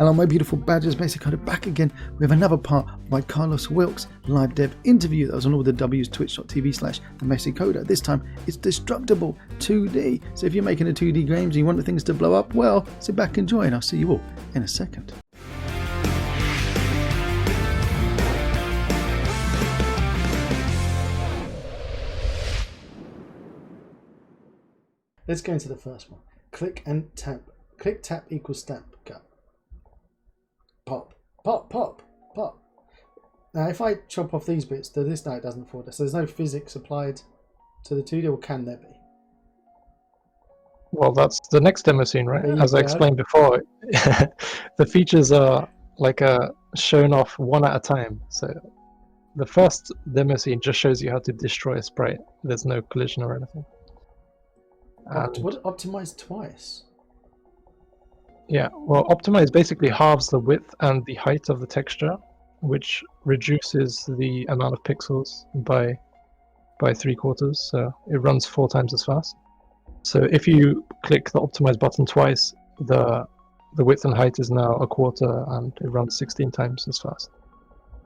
Hello my beautiful badgers, Basic Coder back again with another part of my Carlos Wilkes live dev interview that was on all the W's, twitch.tv/TheMessyCoder. This time it's Destructible 2D. So if you're making a 2D games and you want the things to blow up, well, sit back and enjoy and I'll see you all in a second. Let's go into the first one. Click and tap. Click, tap equals stamp. Go. Pop, pop, pop, pop. Now, if I chop off these bits, this die doesn't fall. So there's no physics applied to the 2D, or can there be? Well, that's the next demo scene, right? As I explained before, the features are shown off one at a time. So the first demo scene just shows you how to destroy a sprite. There's no collision or anything. What optimize twice? Yeah, well, optimize basically halves the width and the height of the texture, which reduces the amount of pixels by 3/4, so it runs 4 times as fast. So if you click the optimize button twice, the width and height is now 1/4 and it runs 16 times as fast.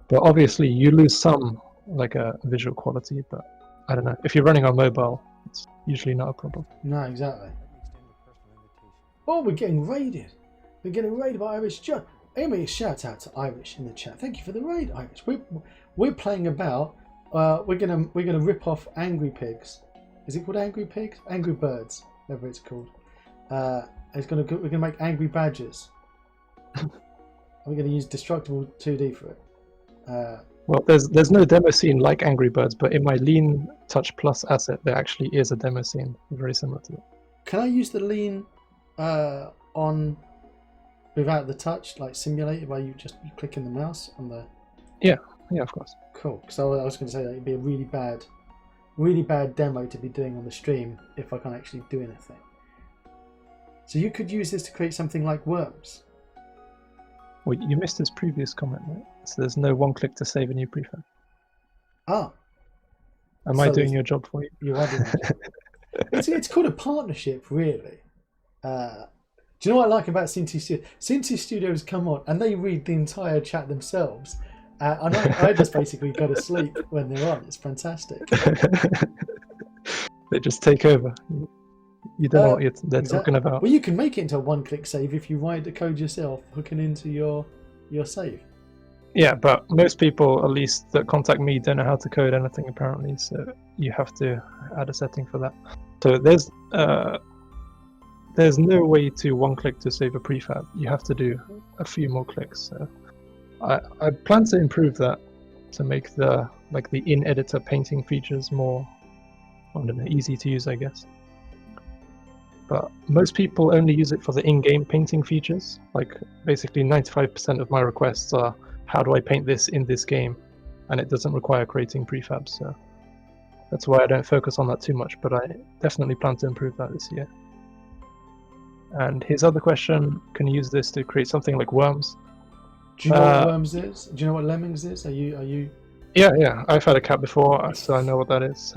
But obviously you lose some visual quality, but I don't know. If you're running on mobile, it's usually not a problem. No, exactly. Oh, we're getting raided. We're getting raided by Irish John. Anyway, shout out to Irish in the chat. Thank you for the raid, Irish. We're playing about. We're gonna rip off Angry Pigs. Is it called Angry Pigs? Angry Birds, whatever it's called. We're gonna make Angry Badgers. We're gonna use Destructible 2D for it. Well, there's no demo scene like Angry Birds, but in my Lean Touch Plus asset, there actually is a demo scene very similar to it. Can I use the Lean on without the touch, like simulated, where you click in the mouse on the? Yeah, of course. Cool. So I was going to say that it'd be a really bad demo to be doing on the stream if I can't actually do anything. So you could use this to create something like Worms. Well, you missed his previous comment, right? So there's no one click to save a new prefab. Ah. Am I doing your job for you? You are doing your job. It's called a partnership, really. Do you know what I like about Cincy Studios? Cincy Studios come on and they read the entire chat themselves. And I just basically go to sleep when they're on. It's fantastic. They just take over. You don't know what they're talking about. Well, you can make it into a one-click save if you write the code yourself, hooking into your save. Yeah, but most people, at least that contact me, don't know how to code anything apparently. So you have to add a setting for that. So there's no way to one-click to save a prefab. You have to do a few more clicks. So I plan to improve that to make the in-editor painting features more, I don't know, easy to use, I guess. But most people only use it for the in-game painting features. Like basically 95% of my requests are, how do I paint this in this game? And it doesn't require creating prefabs. So that's why I don't focus on that too much, but I definitely plan to improve that this year. And his other question, can you use this to create something like Worms? Do you know what Worms is? Do you know what Lemmings is? Are you? Yeah. I've had a cat before, so I know what that is.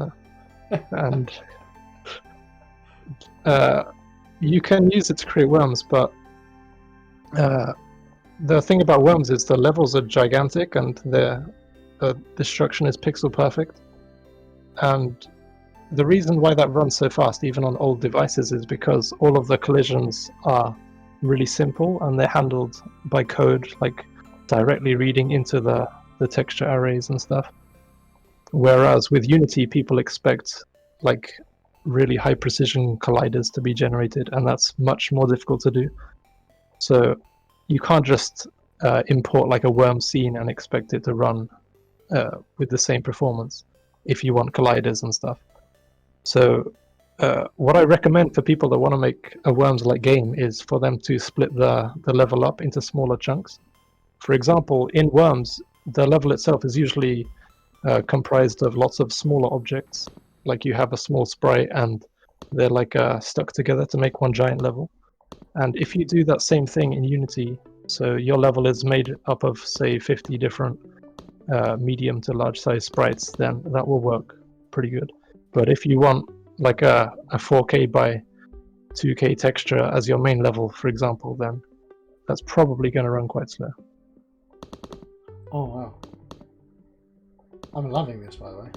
And you can use it to create Worms, but the thing about Worms is the levels are gigantic and the destruction is pixel perfect. And the reason why that runs so fast, even on old devices, is because all of the collisions are really simple and they're handled by code, like directly reading into the texture arrays and stuff. Whereas with Unity, people expect like really high precision colliders to be generated, and that's much more difficult to do. So you can't just import like a worm scene and expect it to run with the same performance if you want colliders and stuff. So what I recommend for people that want to make a Worms-like game is for them to split the level up into smaller chunks. For example, in Worms, the level itself is usually comprised of lots of smaller objects. Like you have a small sprite and they're like stuck together to make one giant level. And if you do that same thing in Unity, so your level is made up of, say, 50 different medium to large size sprites, then that will work pretty good. But if you want like a 4K by 2K texture as your main level, for example, then that's probably going to run quite slow. Oh wow. I'm loving this, by the way.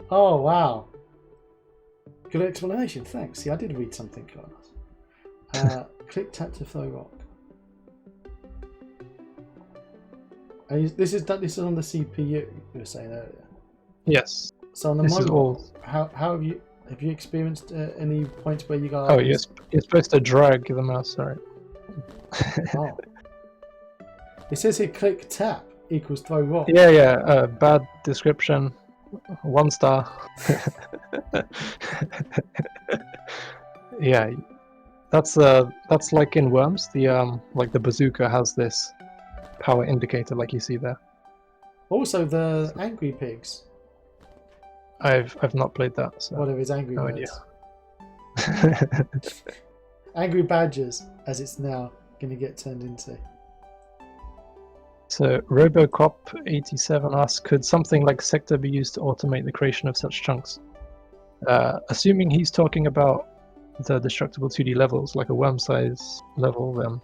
Oh wow. Good explanation, thanks. See, I did read something, Carlos. Click tap to throw rock. And this is on the CPU, you were saying earlier. Yes. So on the This is mobile, all. how have you experienced any points where you go? Oh, you're supposed to drag the mouse. Sorry. Oh. It says here click tap equals throw rock. Yeah. Bad description. 1 star. Yeah, that's like in Worms. The like the bazooka has this power indicator, like you see there. Also, the Angry Pigs. I've not played that. So Whatever is Angry no Birds. idea. Angry Badgers, as it's now going to get turned into. So Robocop87 asks, could something like Sector be used to automate the creation of such chunks? Assuming he's talking about the destructible 2D levels, like a worm size level, then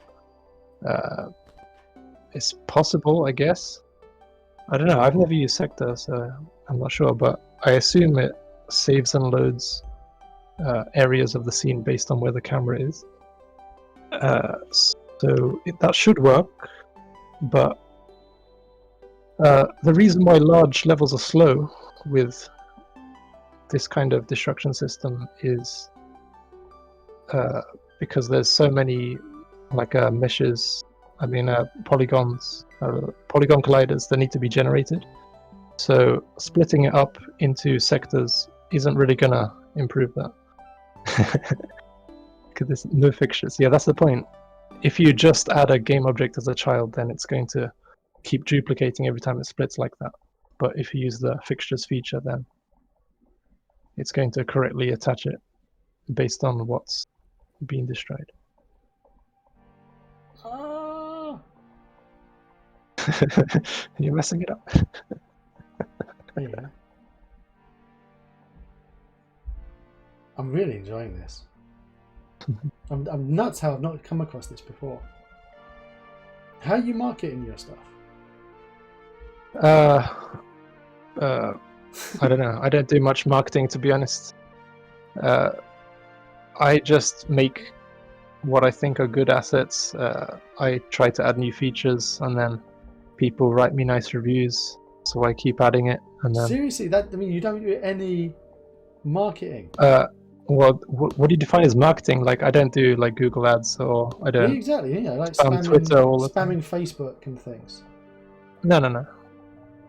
it's possible, I guess. I don't know, I've never used Sector, so I'm not sure, but I assume it saves and loads areas of the scene based on where the camera is. So that should work, but the reason why large levels are slow with this kind of destruction system is because there's so many meshes, polygons, polygon colliders that need to be generated. So splitting it up into sectors isn't really gonna improve that. Because there's no fixtures. Yeah, that's the point. If you just add a game object as a child, then it's going to keep duplicating every time it splits like that. But if you use the fixtures feature, then it's going to correctly attach it based on what's being destroyed. You're messing it up. Yeah. I'm really enjoying this. I'm nuts how I've not come across this before. How are you marketing your stuff? I don't know. I don't do much marketing, to be honest. I just make what I think are good assets. I try to add new features, and then people write me nice reviews, so I keep adding it. And then seriously, you don't do any marketing. Well, what do you define as marketing? Like, I don't do like Google ads, or I don't. Yeah, exactly. Yeah, like spam Twitter all the time. Spamming Facebook and things. No.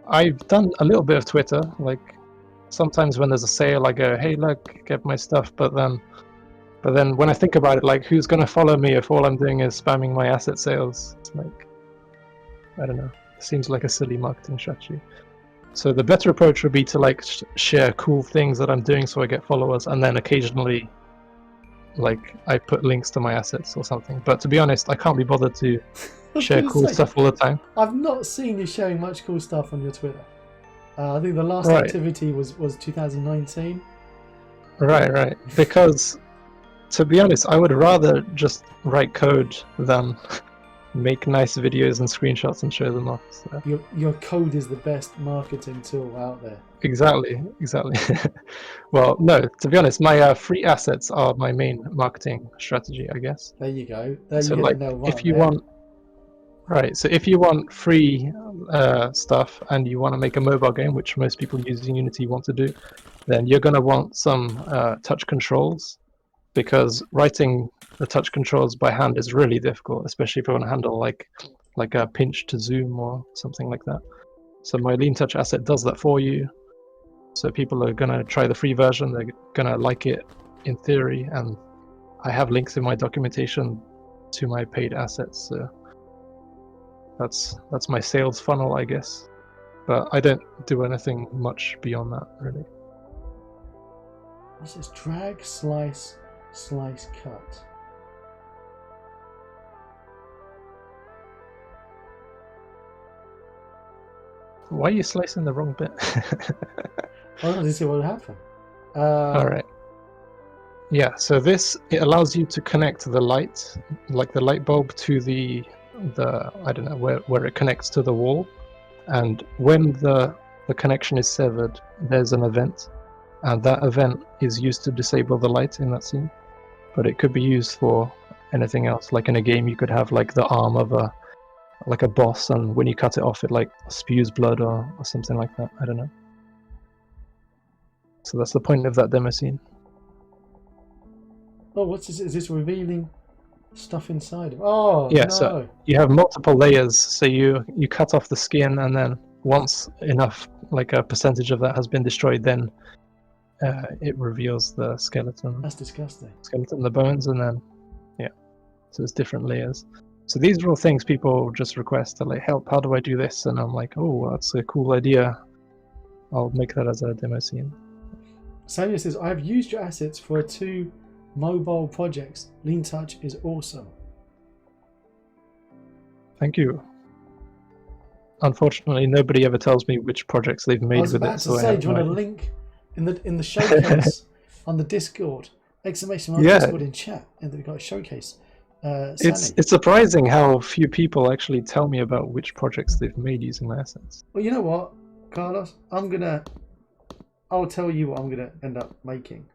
I've done a little bit of Twitter. Like, sometimes when there's a sale, I go, "Hey, look, get my stuff." But then when I think about it, like, who's gonna follow me if all I'm doing is spamming my asset sales? It's like, I don't know. It seems like a silly marketing strategy. So the better approach would be to like share cool things that I'm doing so I get followers, and then occasionally like I put links to my assets or something. But to be honest, I can't be bothered to share cool stuff all the time. I've not seen you sharing much cool stuff on your Twitter. I think the last activity was 2019. Right. Because to be honest, I would rather just write code than make nice videos and screenshots and show them off. So. Your code is the best marketing tool out there. Exactly. Well, no, to be honest, my free assets are my main marketing strategy, I guess. There you go. So like, if you want, right, so if you want free stuff and you want to make a mobile game, which most people using Unity want to do, then you're going to want some touch controls, because writing the touch controls by hand is really difficult, especially if you want to handle like a pinch to zoom or something like that. So my Lean Touch asset does that for you. So people are going to try the free version, they're going to like it in theory, and I have links in my documentation to my paid assets. So that's my sales funnel, I guess. But I don't do anything much beyond that, really. This is drag, slice, cut. Why are you slicing the wrong bit? I wanted to see what would happen. All right. Yeah, so it allows you to connect the light, like the light bulb, to the I don't know where it connects to the wall, and when the connection is severed, there's an event, and that event is used to disable the light in that scene. But it could be used for anything else. Like in a game, you could have like the arm of a boss, and when you cut it off, it like spews blood or something like that. I don't know. So that's the point of that demo scene. Oh, what's this? Is this revealing stuff inside? Oh, yeah, no. So you have multiple layers. So you cut off the skin, and then once enough, like a percentage of that has been destroyed, then it reveals the skeleton. That's disgusting. Skeleton, the bones, and then so it's different layers. So these are all things people just request to like, help. How do I do this? And I'm like, oh, that's a cool idea. I'll make that as a demo scene. Samuel says, I have used your assets for 2 mobile projects. Lean Touch is awesome. Thank you. Unfortunately, nobody ever tells me which projects they've made with it. I was about to say, do you want a link in the showcase on the Discord? Exclamation mark Discord in chat, and we've got a showcase. It's surprising how few people actually tell me about which projects they've made using my assets. Well, you know what, Carlos? I'll tell you what I'm gonna end up making.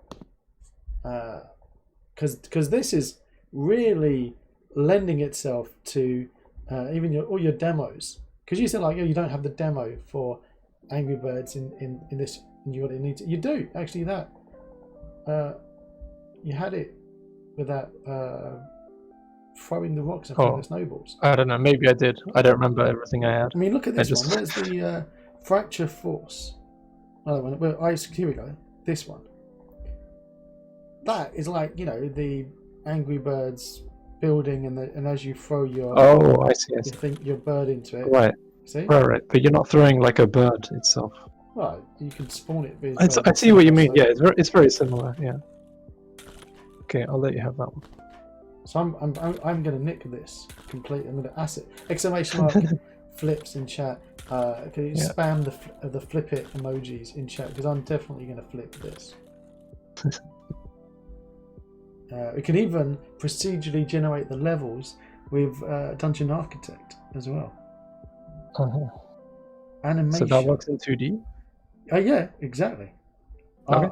Because this is really lending itself to even all your demos. Because you said like, oh, you don't have the demo for Angry Birds in this, and you need to. You do actually that. You had it with that throwing the rocks and throwing the snowballs. I don't know. Maybe I did. I don't remember everything I had. I mean, look at this one. Where's the fracture force? Another one. Well, here we go. This one. That is like, you know, the Angry Birds building, and as you throw your I see. Your bird into it. Right. See? Right. But you're not throwing like a bird itself. Well, you can spawn it. I see what you mean. Yeah, it's very similar. Yeah. Okay, I'll let you have that one. So I'm going to nick this completely. I'm going to asset exclamation mark flips in chat. Can you spam the flip it emojis in chat, because I'm definitely going to flip this. We can even procedurally generate the levels with Dungeon Architect as well. Animation. So that works in 2D? Yeah, exactly. Okay.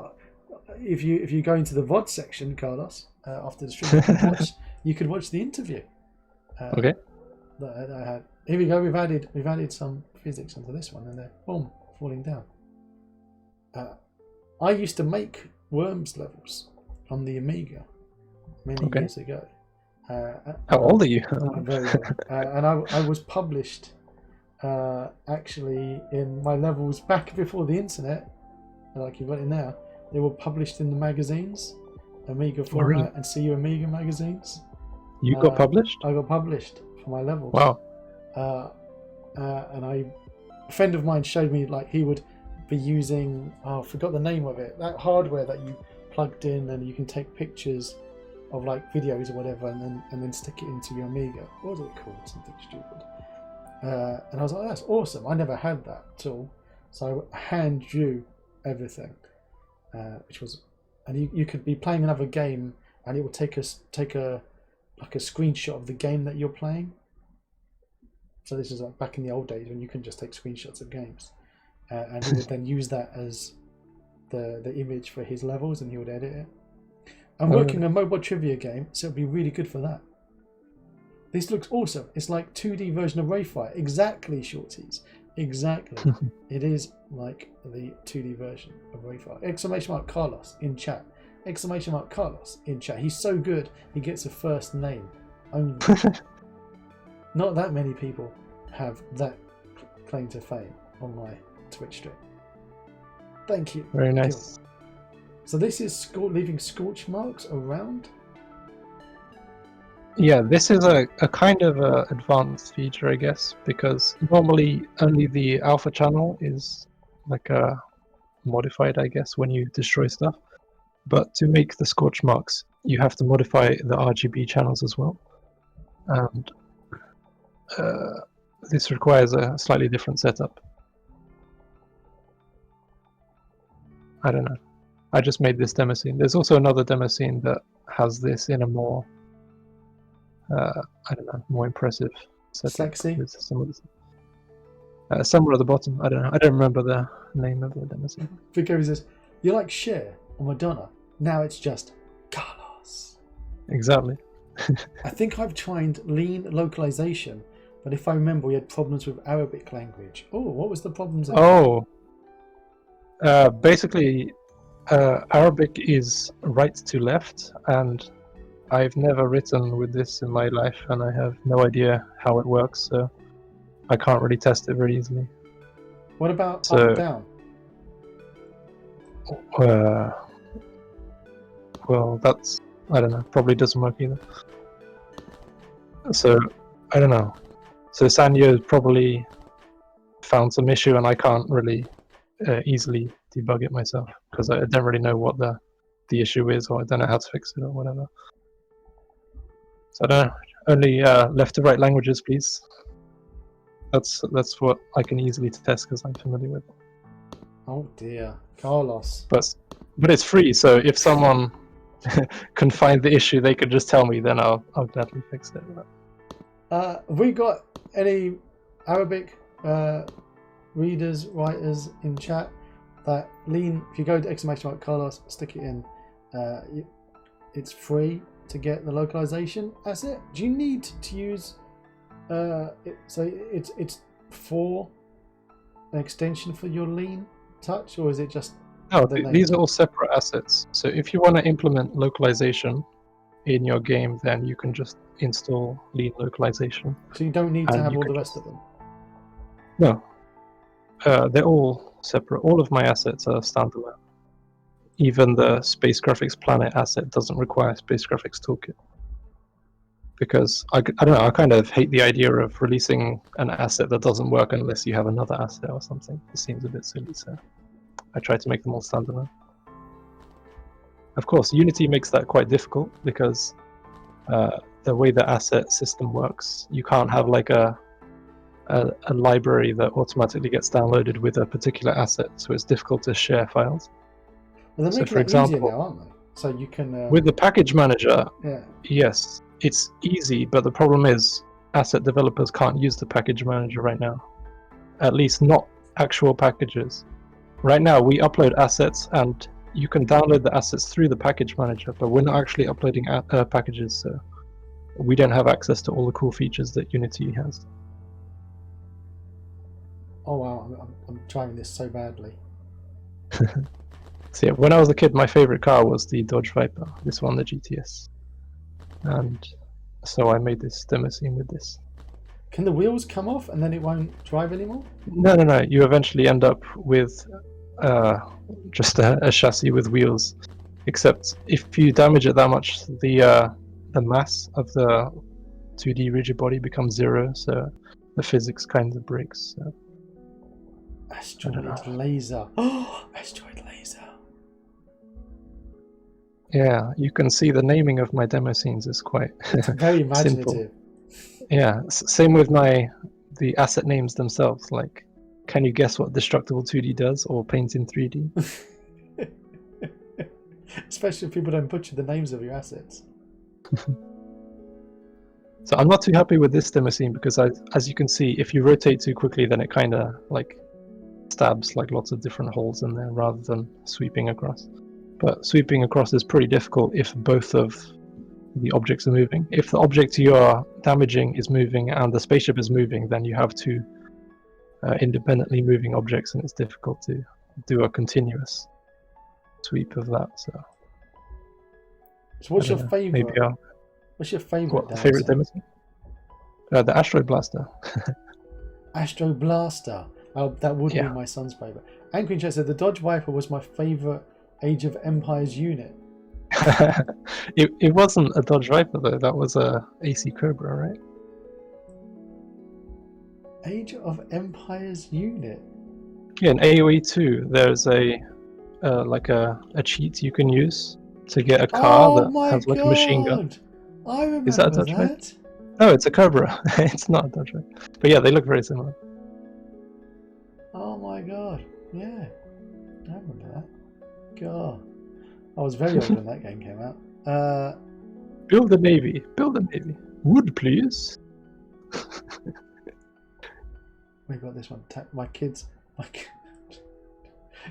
If you go into the VOD section, Carlos, after the stream, you could watch the interview. Okay. That I had. Here we go. We've added some physics onto this one, and they're boom falling down. I used to make Worms levels on the Amiga many years ago. How old are you? Very old. And I was published actually in my levels back before the internet, like you've got it now. They were published in the magazines, Amiga format and CU Amiga magazines. You got published? I got published for my levels. Wow. And a friend of mine showed me, like, he would be using, I forgot the name of it, that hardware that you plugged in and you can take pictures of like videos or whatever, and then stick it into your Amiga. What was it called? Something stupid. And I was like, that's awesome. I never had that tool, so I hand drew everything, which was, and you could be playing another game, and it would take a screenshot of the game that you're playing. So this is like back in the old days when you couldn't just take screenshots of games, and he would then use that as the image for his levels, and he would edit it. I'm working a mobile trivia game, so it'd be really good for that. This looks awesome. It's like 2D version of Rayfire. Exactly, shorties. Exactly. It is like the 2D version of Rayfire. Exclamation mark Carlos in chat. Exclamation mark Carlos in chat. He's so good, he gets a first name only. Not that many people have that claim to fame on my Twitch stream. Thank you. Very nice. So this is leaving scorch marks around? Yeah, this is a kind of a advanced feature, I guess, because normally only the alpha channel is like modified, I guess, when you destroy stuff. But to make the scorch marks, you have to modify the RGB channels as well. And this requires a slightly different setup. I don't know. I just made this demo scene. There's also another demo scene that has this in a more, I don't know, more impressive setting. Sexy? With some of the, somewhere at the bottom. I don't know. I don't remember the name of the demo scene. Vicky says, "You like Cher or Madonna? Now it's just Carlos." Exactly. I think I've tried lean localization, but if I remember, we had problems with Arabic language. Oh, what was the problems there? Oh. Basically, Arabic is right to left, and I've never written with this in my life, and I have no idea how it works, so I can't really test it very easily. What about up and down? Well, that's, I don't know, probably doesn't work either. So, I don't know. So Sanyo probably found some issue, and I can't really easily debug it myself, because I don't really know what the issue is, or I don't know how to fix it, or whatever. So I don't know. Only left to right languages, please. That's what I can easily test, because I'm familiar with. Oh dear, Carlos. But it's free, so if someone can find the issue, they could just tell me, then I'll gladly fix it. Have we got any Arabic readers, writers in chat that lean? If you go to ! Carlos, stick it in. It's free to get the localization asset. Do you need to use so it's for an extension for your lean touch, or is it just? No, these are all separate assets. So if you want to implement localization in your game, then you can just install lean localization. So you don't need to have all the rest of them? No. They're all separate. All of my assets are standalone. Even the Space Graphics Planet asset doesn't require Space Graphics Toolkit. Because, I don't know, I kind of hate the idea of releasing an asset that doesn't work unless you have another asset or something. It seems a bit silly, so I try to make them all standalone. Of course, Unity makes that quite difficult, because the way the asset system works, you can't have like a library that automatically gets downloaded with a particular asset, so it's difficult to share files. Well, they're making it easier now, aren't they? So you can... with the package manager, yeah. Yes, it's easy, but the problem is asset developers can't use the package manager right now. At least not actual packages. Right now, we upload assets, and you can download the assets through the package manager, but we're not actually uploading packages, so we don't have access to all the cool features that Unity has. Oh wow, I'm trying this so badly. So yeah, when I was a kid, my favorite car was the Dodge Viper, this one, the GTS. And so I made this demo scene with this. Can the wheels come off and then it won't drive anymore? No. You eventually end up with just a chassis with wheels. Except if you damage it that much, the mass of the 2D rigid body becomes 0, so the physics kind of breaks. So. Asteroid laser. Oh, asteroid laser. Yeah, you can see the naming of my demo scenes is quite very imaginative. Simple. Yeah, same with the asset names themselves. Like, can you guess what Destructible 2D does, or Paint in 3D? Especially if people don't butcher the names of your assets. So I'm not too happy with this demo scene, because as you can see, if you rotate too quickly, then it kind of like stabs like lots of different holes in there rather than sweeping across. But sweeping across is pretty difficult if both of the objects are moving. If the object you are damaging is moving and the spaceship is moving, then you have two independently moving objects, and it's difficult to do a continuous sweep of that. So what's your favorite? What's your favorite? What favorite demo scene? The Asteroid Blaster. Astro Blaster. Oh, that would be my son's favorite. Anchor in Chat said the Dodge Viper was my favorite Age of Empires unit. It wasn't a Dodge Viper though. That was a AC Cobra, right? Age of Empires unit. Yeah, in AoE 2, there's a like a cheat you can use to get a car that has like a machine gun. I remember Is that a Dodge Viper? No, it's a Cobra. It's not a Dodge Viper. But yeah, they look very similar. Oh my god! Yeah, I remember that. God. I was very old when that game came out. Build a navy. Build a navy. Wood, please. We got this one. My kids.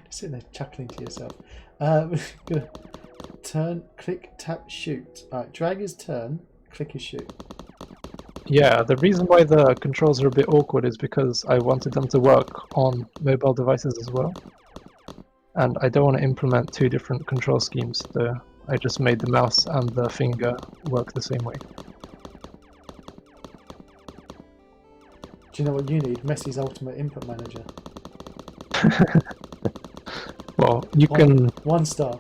Just sitting there chuckling to yourself. Gonna turn, click, tap, shoot. Alright, drag is turn, click is shoot. Yeah, the reason why the controls are a bit awkward is because I wanted them to work on mobile devices as well. And I don't want to implement two different control schemes, so I just made the mouse and the finger work the same way. Do you know what you need? Messi's Ultimate Input Manager. Well, you can... 1 star.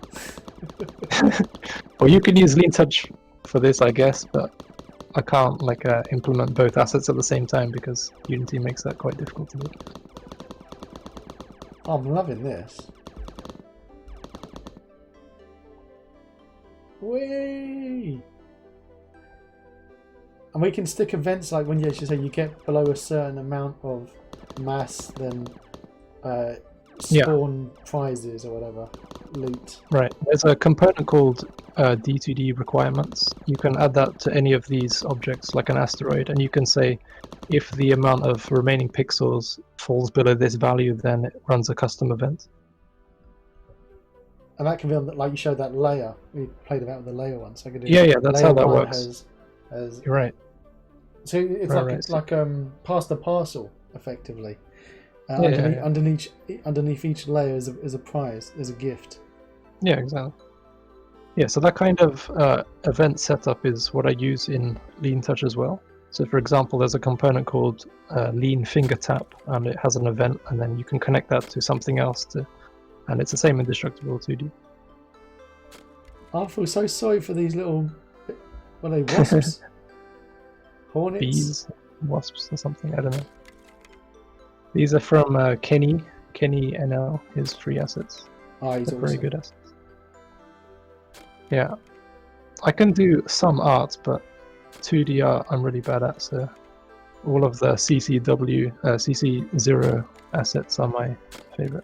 Well, you can use Lean Touch for this, I guess, but I can't implement both assets at the same time because Unity makes that quite difficult to do. I'm loving this. Whee! And we can stick events like when you actually say you get below a certain amount of mass, then spawn prizes or whatever, loot. Right. There's a component called D2D requirements. You can add that to any of these objects, like an asteroid, and you can say if the amount of remaining pixels falls below this value, then it runs a custom event. And that can be on, like you showed that layer. We played about with the layer one, so I could do. Yeah, that's how that works. You're right. So it's like pass the parcel, effectively. Underneath each layer is a prize, is a gift. Yeah, exactly. Yeah, so that kind of event setup is what I use in Lean Touch as well. So for example, there's a component called Lean Finger Tap, and it has an event, and then you can connect that to something else, and it's the same in Destructible 2D. I feel so sorry for these little, what are they, wasps? Hornets? Bees, wasps or something, I don't know. These are from Kenny NL, his free assets. Oh, he's very good assets. Yeah, I can do some art, but 2D art I'm really bad at, so all of the CC0 assets are my favorite.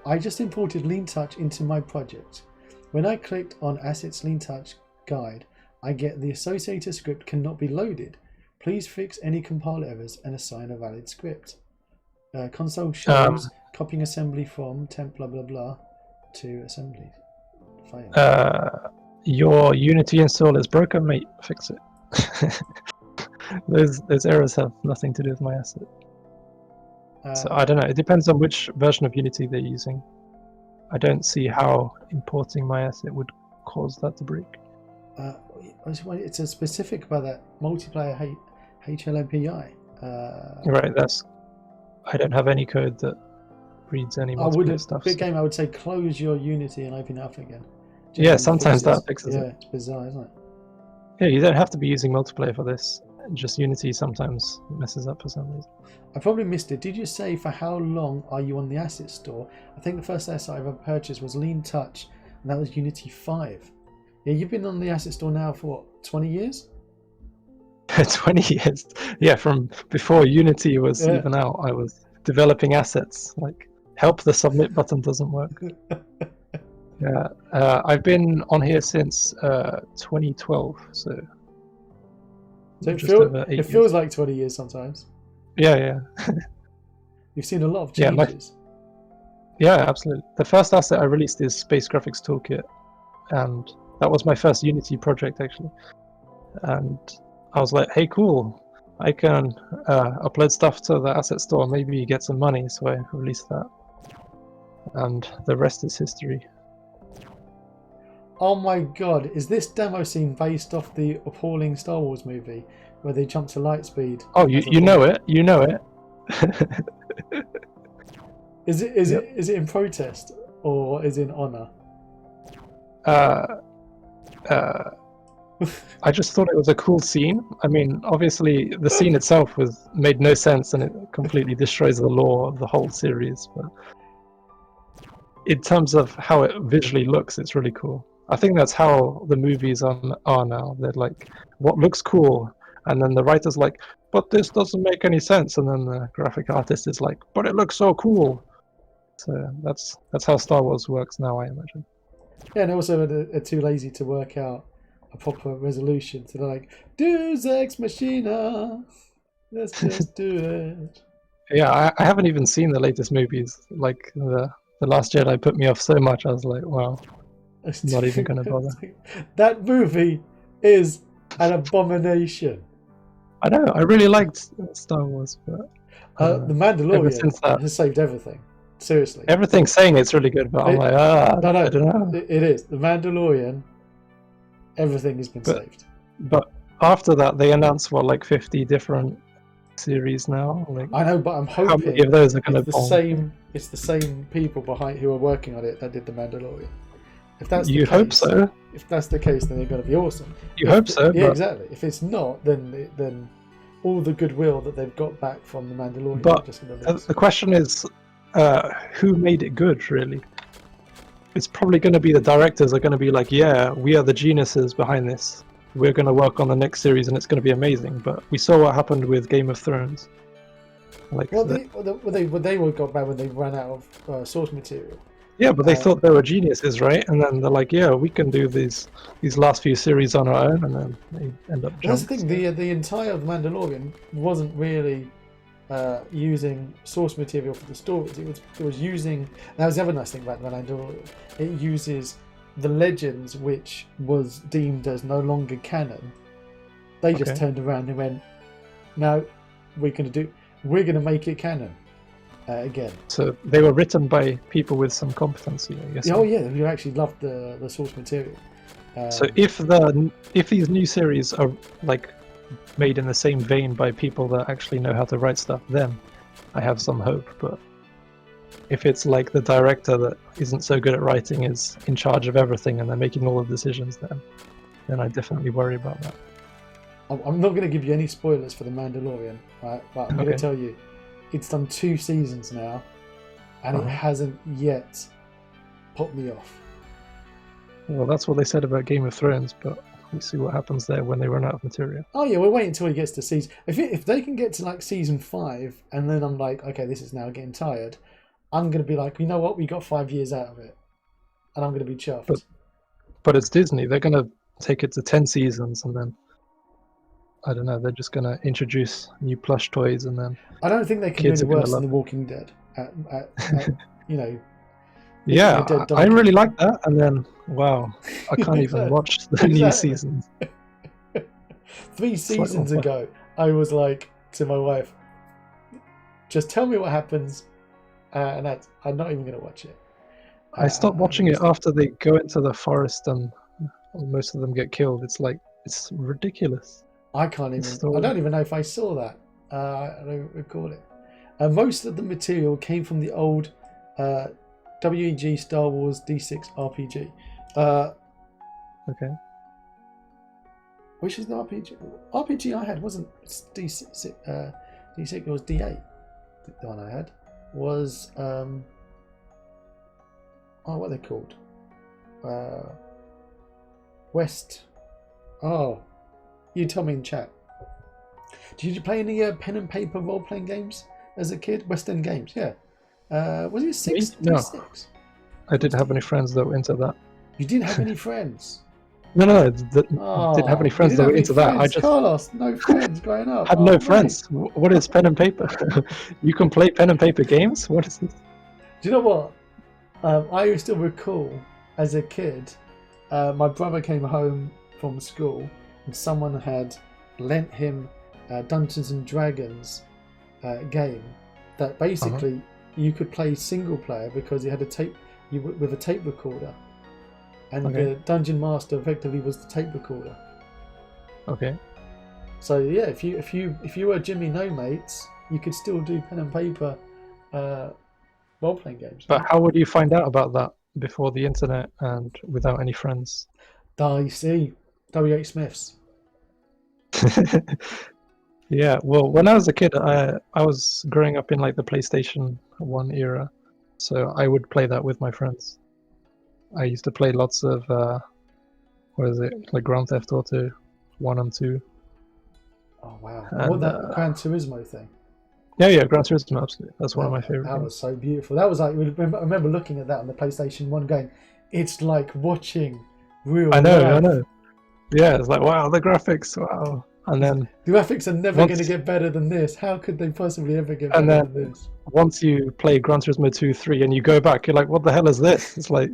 I just imported Lean Touch into my project. When I clicked on Assets Lean Touch Guide, I get the associated script cannot be loaded. Please fix any compiler errors and assign a valid script. Console shows copying assembly from temp blah blah blah to assembly. Fail. Your Unity install is broken, mate. Fix it. Those errors have nothing to do with my asset. So I don't know. It depends on which version of Unity they're using. I don't see how importing my asset would cause that to break. It's a specific about that multiplayer HLMPI. Right. I don't have any code that reads any multiplayer stuff. Big game. I would say close your Unity and open it up again. Yeah, sometimes that fixes it. Yeah, it's bizarre, isn't it? Yeah, you don't have to be using multiplayer for this. Just Unity sometimes messes up for some reason. I probably missed it. Did you say for how long are you on the asset store? I think the first asset I ever purchased was Lean Touch, and that was Unity 5. Yeah, you've been on the asset store now for what, 20 years? 20 years. Yeah, from before Unity was even out, I was developing assets. Like, help, the submit button doesn't work. Yeah, I've been on here since 2012, so it feels like 20 years sometimes. Yeah. You've seen a lot of changes. Yeah, absolutely. The first asset I released is Space Graphics Toolkit, and that was my first Unity project actually. And I was like, hey, cool, I can upload stuff to the asset store, maybe get some money, so I released that. And the rest is history. Oh my god, is this demo scene based off the appalling Star Wars movie where they jump to light speed? Oh, you know it. Is it in protest or is it in honor? I just thought it was a cool scene. I mean, obviously the scene itself made no sense and it completely destroys the lore of the whole series, but in terms of how it visually looks, it's really cool. I think that's how the movies are now. They're like, what looks cool? And then the writer's like, but this doesn't make any sense. And then the graphic artist is like, but it looks so cool. So that's how Star Wars works now, I imagine. Yeah, and also are too lazy to work out a proper resolution. So they're like, Deus Ex Machina, let's just do it. Yeah, I haven't even seen the latest movies. Like the Last Jedi put me off so much. I was like, wow, I'm not even going to bother. That movie is an abomination. I know. I really liked Star Wars, but The Mandalorian has saved everything. Seriously, everything's saying it's really good, but I'm like, I don't know. It is The Mandalorian. Everything has been saved. But after that, they announced like 50 different series now. Like, I know, but I'm hoping how many of those are going to be the same. It's the same people behind who are working on it that did The Mandalorian. If that's the case, hope so. If that's the case, then they're going to be awesome. You hope so. Yeah, exactly. If it's not, then all the goodwill that they've got back from The Mandalorian. But just going to lose. The question is, who made it good? Really, it's probably going to be the directors are going to be like, yeah, we are the geniuses behind this. We're going to work on the next series, and it's going to be amazing. But we saw what happened with Game of Thrones. Like, they got bad when they ran out of source material. Yeah, but they thought they were geniuses, right? And then they're like, yeah, we can do these last few series on our own, and then they end up jumping. That's the thing, the entire Mandalorian wasn't really using source material for the stories. It was using... That was the other nice thing about the Mandalorian. It uses the legends, which was deemed as no longer canon. They just turned around and went, no, we're going to make it canon. Again. So they were written by people with some competency, I guess. Oh yeah, who actually loved the source material. So if these new series are like made in the same vein by people that actually know how to write stuff, then I have some hope. But if it's like the director that isn't so good at writing is in charge of everything and they're making all the decisions, then I definitely worry about that. I'm not going to give you any spoilers for The Mandalorian, right? But I'm going to tell you, it's done 2 seasons now, and it hasn't yet put me off. Well, that's what they said about Game of Thrones, but we'll see what happens there when they run out of material. Oh yeah, we'll wait until he gets to season... If they can get to like season 5, and then I'm like, okay, this is now getting tired, I'm going to be like, you know what, we got 5 years out of it. And I'm going to be chuffed. But it's Disney, they're going to take it to 10 seasons, and then I don't know, they're just going to introduce new plush toys, and then I don't think they can do any worse than The Walking Dead. You know. Yeah, I really like that, and then, wow, I can't even watch the new seasons. 3 seasons ago, I was like to my wife, just tell me what happens, and I'm not even going to watch it. I stopped watching it after they go into the forest and most of them get killed. It's like, it's ridiculous. I can't even. I don't even know if I saw that. I don't recall it. Most of the material came from the old WEG Star Wars D6 RPG. Okay. Which is the RPG I had wasn't D6. D6. It was D8. The one I had was what are they called? West. Oh. You tell me in chat. Did you play any pen and paper role-playing games as a kid? West End games, yeah. Was it 6? No. 6? I didn't have any friends that were into that. You didn't have any friends? No, didn't have any friends that were into that. I just Carlos, no friends growing up. had no friends. What is pen and paper? You can play pen and paper games? What is this? Do you know what? I still recall as a kid, my brother came home from school and someone had lent him Dungeons and Dragons game that basically you could play single player because it had with a tape recorder, and the dungeon master effectively was the tape recorder. Okay. So yeah, if you were Jimmy No Mates, you could still do pen and paper role playing games. But how would you find out about that before the internet and without any friends? You see, W.H. Smiths. Yeah, well, when I was a kid, I was growing up in like the PlayStation 1 era, so I would play that with my friends. I used to play lots of like Grand Theft Auto 1 and 2. Oh wow! And, what that Gran Turismo thing? Yeah, Gran Turismo, absolutely. That's one of my favorite That games. was so beautiful. That was like, I remember looking at that on the PlayStation 1 going, it's like watching real life. I know. Yeah, it's like, wow, the graphics, wow. And then the graphics are never going to get better than this. How could they possibly ever get better than this? Once you play Gran Turismo 2, 3, and you go back, you're like, what the hell is this? It's like,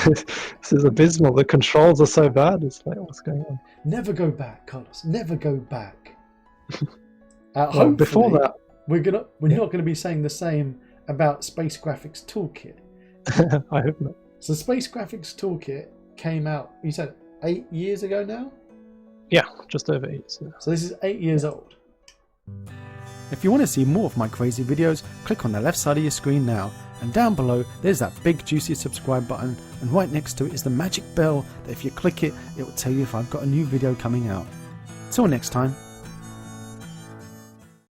this is abysmal. The controls are so bad. It's like, what's going on? Never go back, Carlos. Never go back. Well, before that, we're not going to be saying the same about Space Graphics Toolkit. I hope not. So Space Graphics Toolkit came out, you said 8 years ago now? Yeah, just over 8 years. So this is 8 years old. If you want to see more of my crazy videos, click on the left side of your screen now. And down below, there's that big juicy subscribe button. And right next to it is the magic bell that if you click it, it will tell you if I've got a new video coming out. Till next time.